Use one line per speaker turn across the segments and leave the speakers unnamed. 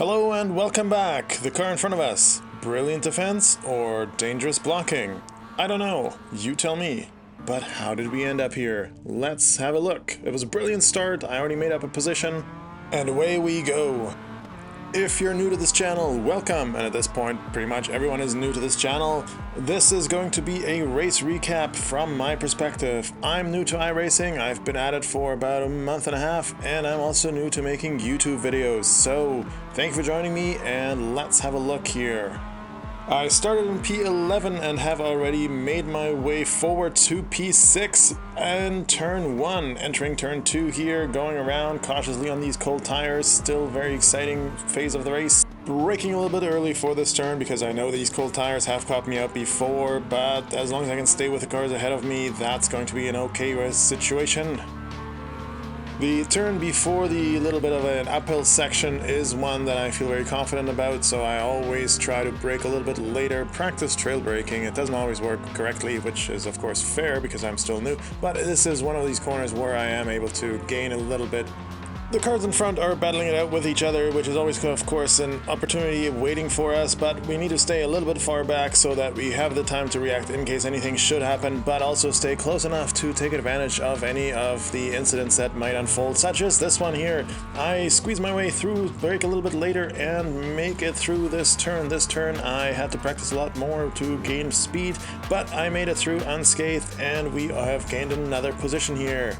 Hello and welcome back. The car in front of us. Brilliant defense or dangerous blocking? I don't know. You tell me. But how did we end up here? Let's have a look. It was a brilliant start. I already made up a position. And away we go. If you're new to this channel, welcome. And at this point, pretty much everyone is new to this channel. This is going to be a race recap from my perspective. I'm new to iRacing. I've been at it for about a month and a half, and I'm also new to making YouTube videos. So thank you for joining me, and let's have a look here. I started in P11 and have already made my way forward to P6 and turn 1, entering turn 2 here, going around cautiously on these cold tires. Still very exciting phase of the race. Braking a little bit early for this turn because I know these cold tires have caught me out before, but as long as I can stay with the cars ahead of me, that's going to be an okay situation. The turn before the little bit of an uphill section is one that I feel very confident about, so I always try to brake a little bit later, practice trail braking. It doesn't always work correctly, which is of course fair because I'm still new, but this is one of these corners where I am able to gain a little bit. The cars in front are battling it out with each other, which is always, of course, an opportunity waiting for us, but we need to stay a little bit far back so that we have the time to react in case anything should happen, but also stay close enough to take advantage of any of the incidents that might unfold, such as this one here. I squeeze my way through, brake a little bit later, and make it through this turn. This turn I had to practice a lot more to gain speed, but I made it through unscathed, and we have gained another position here.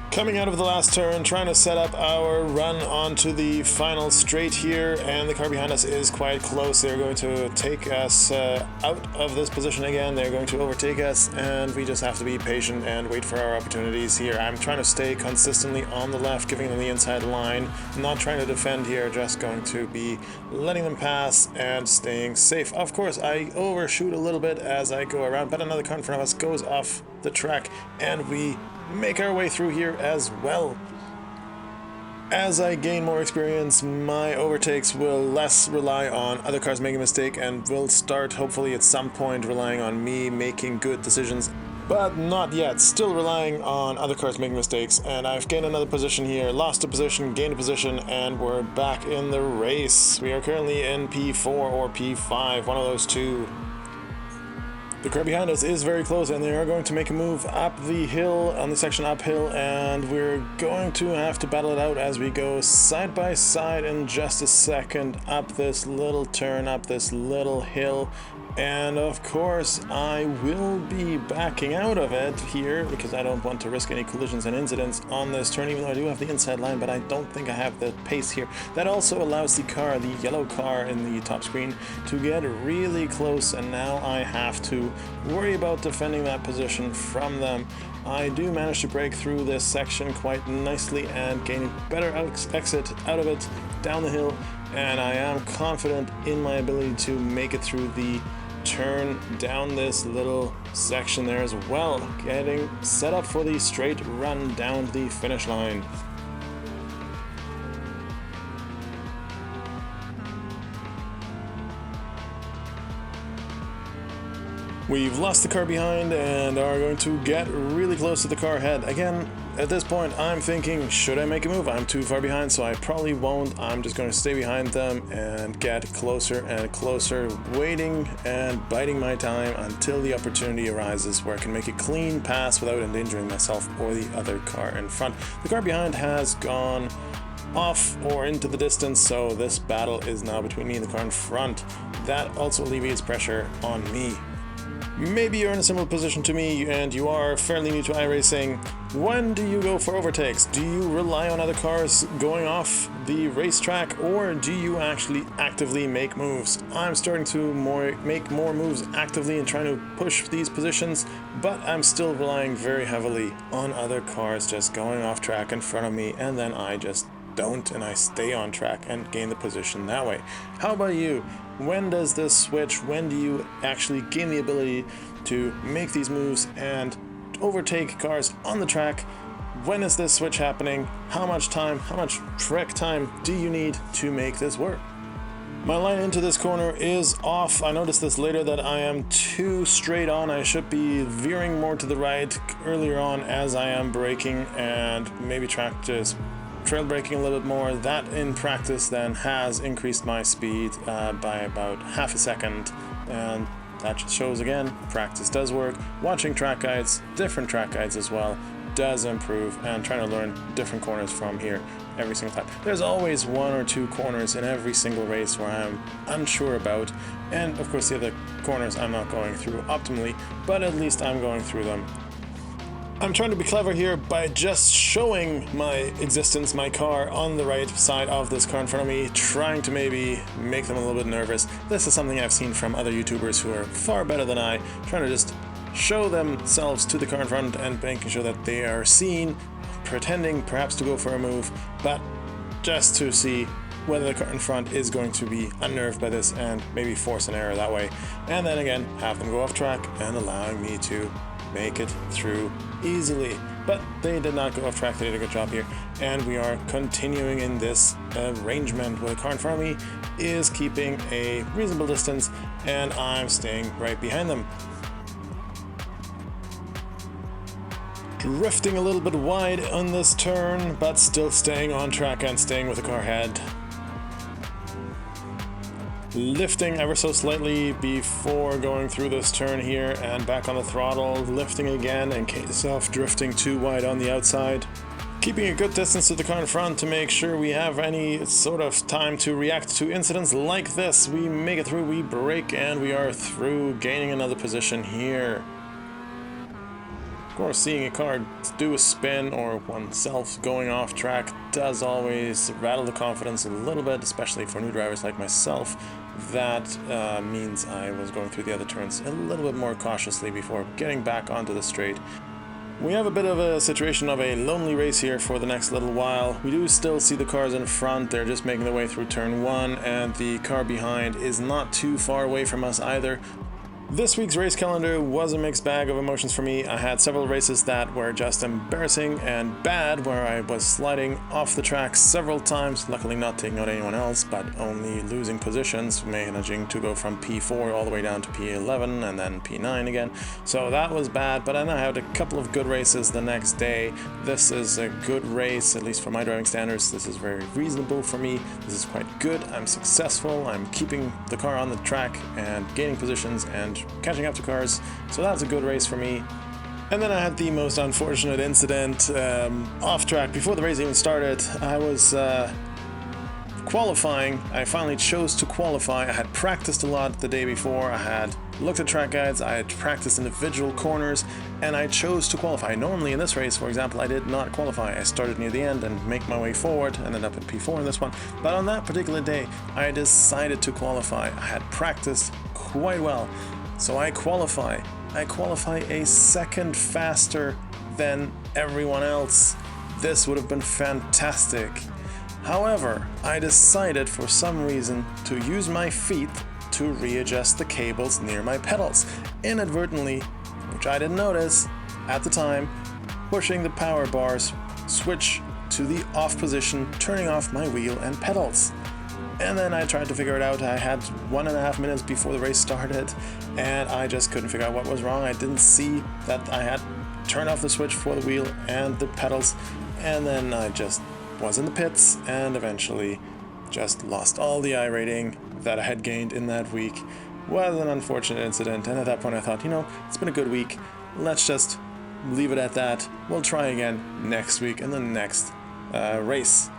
Coming out of the last turn, trying to set up our run onto the final straight here, and the car behind us is quite close. They're going to take us out of this position again. They're going to overtake us, and we just have to be patient and wait for our opportunities here. I'm trying to stay consistently on the left, giving them the inside line, not trying to defend here, just going to be letting them pass and staying safe. Of course, I overshoot a little bit as I go around, but another car in front of us goes off the track, and we make our way through here as well. As I gain more experience, my overtakes will less rely on other cars making a mistake and will start, hopefully at some point, relying on me making good decisions. But not yet, still relying on other cars making mistakes, and I've gained another position here, lost a position, gained a position, and we're back in the race. We are currently in P4 or P5, one of those two. The car behind us is very close, and they are going to make a move up the hill, on the section uphill, and we're going to have to battle it out as we go side by side in just a second up this little turn, up this little hill. And of course, I will be backing out of it here because I don't want to risk any collisions and incidents on this turn, even though I do have the inside line, but I don't think I have the pace here. That also allows the car, the yellow car in the top screen, to get really close, and now I have to worry about defending that position from them. I do manage to break through this section quite nicely and gain a better exit out of it down the hill, and I am confident in my ability to make it through the turn down this little section there as well, getting set up for the straight run down the finish line. We've lost the car behind and are going to get really close to the car ahead. Again, at this point, I'm thinking, should I make a move? I'm too far behind, so I probably won't. I'm just going to stay behind them and get closer and closer, waiting and biding my time until the opportunity arises where I can make a clean pass without endangering myself or the other car in front. The car behind has gone off or into the distance, so this battle is now between me and the car in front. That also alleviates pressure on me. Maybe you're in a similar position to me and you are fairly new to iRacing. When do you go for overtakes? Do you rely on other cars going off the racetrack, or do you actually actively make moves? I'm starting to make more moves actively and trying to push these positions, but I'm still relying very heavily on other cars just going off track in front of me, and then I just don't, and I stay on track and gain the position that way. How about you? When does this switch? When do you actually gain the ability to make these moves and overtake cars on the track? When is this switch happening? How much time, how much track time do you need to make this work? My line into this corner is off. I noticed this later that I am too straight on. I should be veering more to the right earlier on as I am braking, and maybe trail braking a little bit more. That in practice then has increased my speed by about half a second, and that just shows again, practice does work. Watching track guides, different track guides as well, does improve, and trying to learn different corners from here every single time. There's always one or two corners in every single race where I'm unsure about, and of course the other corners I'm not going through optimally, but at least I'm going through them. I'm trying to be clever here by just showing my existence, my car, on the right side of this car in front of me, trying to maybe make them a little bit nervous. This is something I've seen from other YouTubers who are far better than I, trying to just show themselves to the car in front and making sure that they are seen, pretending perhaps to go for a move, but just to see whether the car in front is going to be unnerved by this and maybe force an error that way. And then again, have them go off track and allowing me to make it through easily. But they did not go off track, they did a good job here. And we are continuing in this arrangement where the car in front of me is keeping a reasonable distance and I'm staying right behind them. Drifting a little bit wide on this turn, but still staying on track and staying with the car ahead. Lifting ever so slightly before going through this turn here and back on the throttle, lifting again in case of drifting too wide on the outside. Keeping a good distance to the car in front to make sure we have any sort of time to react to incidents like this. We make it through, we brake, and we are through, gaining another position here. Of course, seeing a car do a spin or oneself going off track does always rattle the confidence a little bit, especially for new drivers like myself. That means I was going through the other turns a little bit more cautiously before getting back onto the straight. We have a bit of a situation of a lonely race here for the next little while. We do still see the cars in front, they're just making their way through turn 1, and the car behind is not too far away from us either. This week's race calendar was a mixed bag of emotions for me. I had several races that were just embarrassing and bad, where I was sliding off the track several times, luckily not taking out anyone else, but only losing positions, managing to go from P4 all the way down to P11 and then P9 again. So that was bad, but then I had a couple of good races the next day. This is a good race, at least for my driving standards. This is very reasonable for me. This is quite good. I'm successful. I'm keeping the car on the track and gaining positions and catching up to cars, so that was a good race for me. And then I had the most unfortunate incident off track. Before the race even started, I was qualifying. I finally chose to qualify. I had practiced a lot the day before. I had looked at track guides, I had practiced individual corners, and I chose to qualify. Normally in this race, for example, I did not qualify. I started near the end and make my way forward, ended up at P4 in this one. But on that particular day, I decided to qualify. I had practiced quite well. So I qualify a second faster than everyone else. This would have been fantastic. However, I decided for some reason to use my feet to readjust the cables near my pedals, inadvertently, which I didn't notice at the time, pushing the power bars switch to the off position, turning off my wheel and pedals. And then I tried to figure it out. I had 1.5 minutes before the race started, and I just couldn't figure out what was wrong. I didn't see that I had turned off the switch for the wheel and the pedals, and then I just was in the pits and eventually just lost all the iRating that I had gained in that week. Was an unfortunate incident, and at that point I thought, you know, it's been a good week. Let's just leave it at that. We'll try again next week in the next race.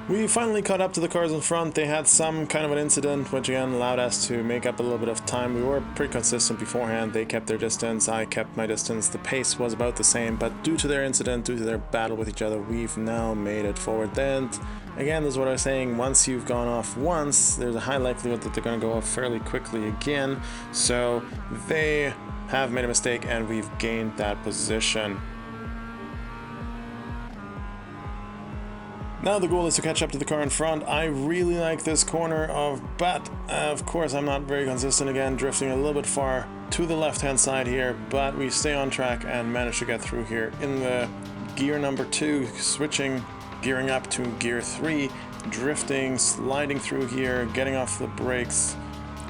We finally caught up to the cars in front. They had some kind of an incident, which again allowed us to make up a little bit of time. We were pretty consistent beforehand. They kept their distance, I kept my distance. The pace was about the same, but due to their incident, due to their battle with each other, we've now made it forward. Then, again, this is what I was saying, once you've gone off once, there's a high likelihood that they're going to go off fairly quickly again. So they have made a mistake and we've gained that position. Now the goal is to catch up to the car in front. I really like this corner but of course I'm not very consistent again, drifting a little bit far to the left hand side here, but we stay on track and manage to get through here in the gear number 2, switching gearing up to gear 3, drifting, sliding through here, getting off the brakes,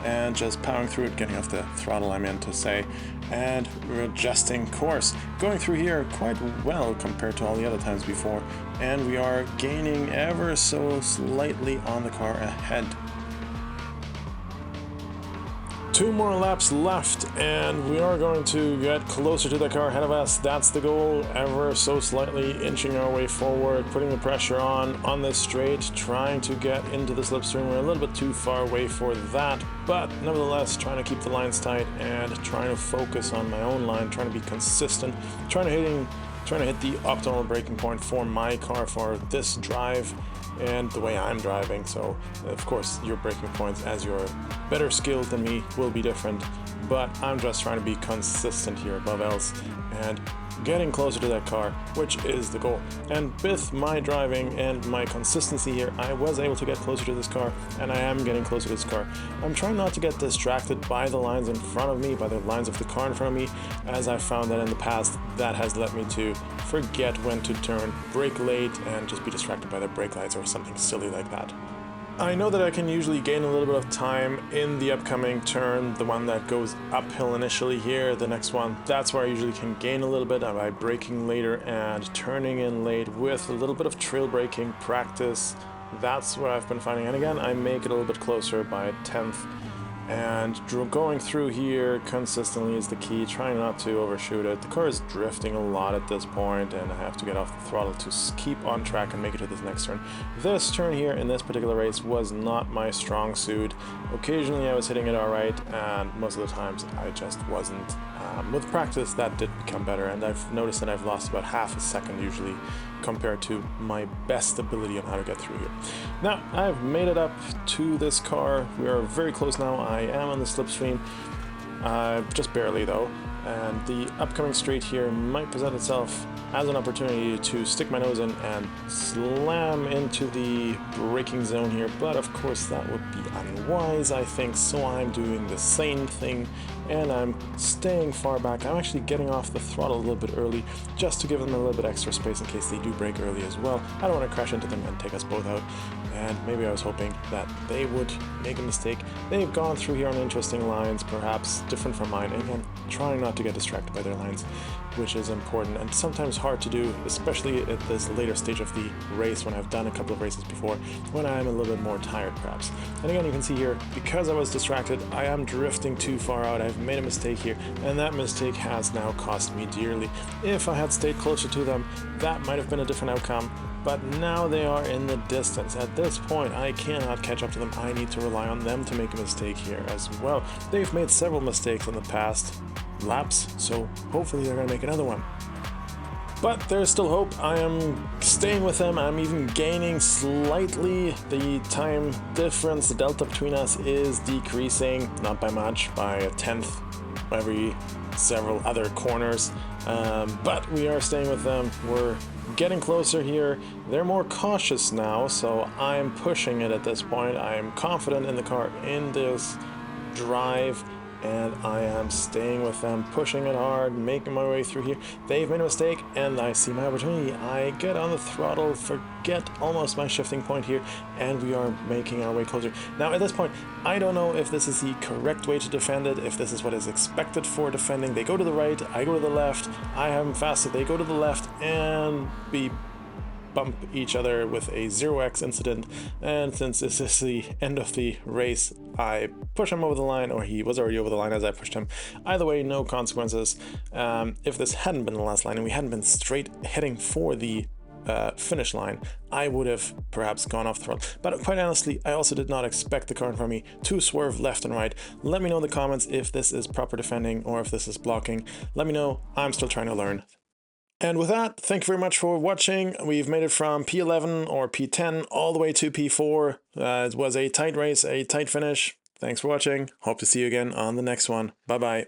and just powering through it, getting off the throttle, I meant to say, and adjusting course. Going through here quite well compared to all the other times before, and we are gaining ever so slightly on the car ahead. 2 more laps left, and we are going to get closer to the car ahead of us. That's the goal, ever so slightly inching our way forward, putting the pressure on this straight, trying to get into the slipstream. We're a little bit too far away for that, but nevertheless trying to keep the lines tight and trying to focus on my own line, trying to be consistent, trying to hit the optimal braking point for my car for this drive and the way I'm driving. So of course your braking points, as you're better skilled than me, will be different, but I'm just trying to be consistent here above else and getting closer to that car, which is the goal. And with my driving and my consistency here, I was able to get closer to this car, and I am getting closer to this car. I'm trying not to get distracted by the lines in front of me, by the lines of the car in front of me, as I found that in the past that has led me to forget when to turn, brake late, and just be distracted by the brake lights or something silly like that. I know that I can usually gain a little bit of time in the upcoming turn, the one that goes uphill initially here, the next one. That's where I usually can gain a little bit by braking later and turning in late with a little bit of trail braking practice. That's what I've been finding. And again, I make it a little bit closer by a 1/10. And going through here consistently is the key, trying not to overshoot it. The car is drifting a lot at this point, and I have to get off the throttle to keep on track and make it to this next turn. This turn here in this particular race was not my strong suit. Occasionally I was hitting it alright, and most of the times I just wasn't. With practice that did become better, and I've noticed that I've lost about half a second usually compared to my best ability on how to get through here. Now, I've made it up to this car. We are very close now. I am on the slipstream, just barely though, and the upcoming straight here might present itself as an opportunity to stick my nose in and slam into the braking zone here, but of course that would be unwise, I think, so I'm doing the same thing, and I'm staying far back. I'm actually getting off the throttle a little bit early, just to give them a little bit extra space in case they do brake early as well. I don't want to crash into them and take us both out, and maybe I was hoping that they would make a mistake. They've gone through here on interesting lines, perhaps different from mine, and again, trying not to get distracted by their lines, which is important and sometimes hard to do, especially at this later stage of the race when I've done a couple of races before, when I'm a little bit more tired perhaps. And again, you can see here, because I was distracted, I am drifting too far out. I've made a mistake here, and that mistake has now cost me dearly. If I had stayed closer to them, that might have been a different outcome, but now they are in the distance. At this point, I cannot catch up to them. I need to rely on them to make a mistake here as well. They've made several mistakes in the past laps, so hopefully they're going to make another one. But there's still hope. I am staying with them. I'm even gaining slightly. The time difference, the delta between us, is decreasing, not by much, by a 1/10 every several other corners, but we are staying with them. We're getting closer here. They're more cautious now, so I'm pushing it at this point. I am confident in the car in this drive, and I am staying with them, pushing it hard, making my way through here. They've made a mistake, and I see my opportunity. I get on the throttle, forget almost my shifting point here, and we are making our way closer. Now, at this point, I don't know if this is the correct way to defend it, if this is what is expected for defending. They go to the right, I go to the left, I have them faster, they go to the left, and we bump each other with a 0x incident, and since this is the end of the race, I push him over the line, or he was already over the line as I pushed him. Either way, no consequences. If this hadn't been the last line and we hadn't been straight heading for the finish line, I would have perhaps gone off the throttle. But quite honestly, I also did not expect the car in front of me to swerve left and right. Let me know in the comments if this is proper defending or if this is blocking. Let me know. I'm still trying to learn. And with that, thank you very much for watching. We've made it from P11 or P10 all the way to P4. It was a tight race, a tight finish. Thanks for watching. Hope to see you again on the next one. Bye-bye.